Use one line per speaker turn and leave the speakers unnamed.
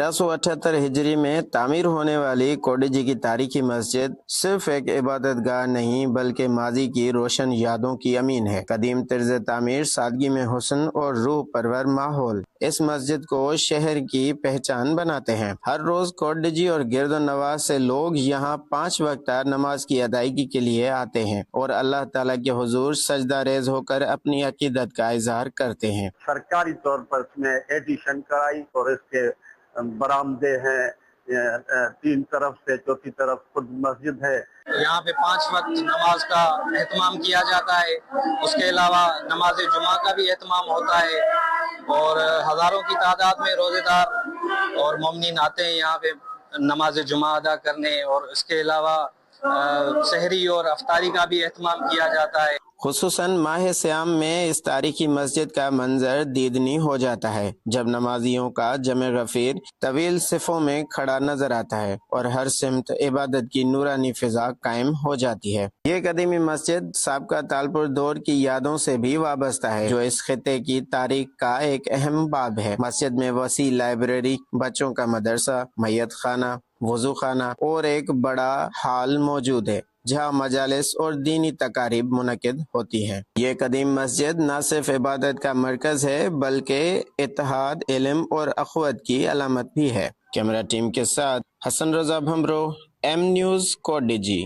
1378 ہجری میں تعمیر ہونے والی کوڈیجی کی تاریخی مسجد صرف ایک عبادت گاہ نہیں بلکہ ماضی کی روشن یادوں کی امین ہے۔ قدیم طرز تعمیر، سادگی میں حسن اور روح پرور ماحول اس مسجد کو شہر کی پہچان بناتے ہیں۔ ہر روز کوڈیجی اور گرد و نواح سے لوگ یہاں 5 وقتہ نماز کی ادائیگی کے لیے آتے ہیں اور اللہ تعالیٰ کے حضور سجدہ ریز ہو کر اپنی عقیدت کا اظہار کرتے ہیں۔
سرکاری طور پر اس میں ایڈیشن کرائی اور اس کے برآمدے ہیں، 3 طرف سے، چوتھی طرف خود مسجد ہے۔
یہاں پہ 5 وقت نماز کا اہتمام کیا جاتا ہے، اس کے علاوہ نماز جمعہ کا بھی اہتمام ہوتا ہے اور ہزاروں کی تعداد میں روزے دار اور مومنین آتے ہیں یہاں پہ نماز جمعہ ادا کرنے، اور اس کے علاوہ سحری اور افطاری کا بھی اہتمام کیا جاتا ہے۔
خصوصاً ماہ سیام میں اس تاریخی مسجد کا منظر دیدنی ہو جاتا ہے، جب نمازیوں کا جمع غفیر طویل صفوں میں کھڑا نظر آتا ہے اور ہر سمت عبادت کی نورانی فضا قائم ہو جاتی ہے۔ یہ قدیمی مسجد سابقہ تالپور دور کی یادوں سے بھی وابستہ ہے، جو اس خطے کی تاریخ کا ایک اہم باب ہے۔ مسجد میں وسیع لائبریری، بچوں کا مدرسہ، میت خانہ، وضو خانہ اور ایک بڑا ہال موجود ہے جہاں مجالس اور دینی تقاریب منعقد ہوتی ہیں۔ یہ قدیم مسجد نہ صرف عبادت کا مرکز ہے بلکہ اتحاد، علم اور اخوت کی علامت بھی ہے۔ کیمرہ ٹیم کے ساتھ حسن رضا بھمرو، ایم نیوز، کوڈیجی۔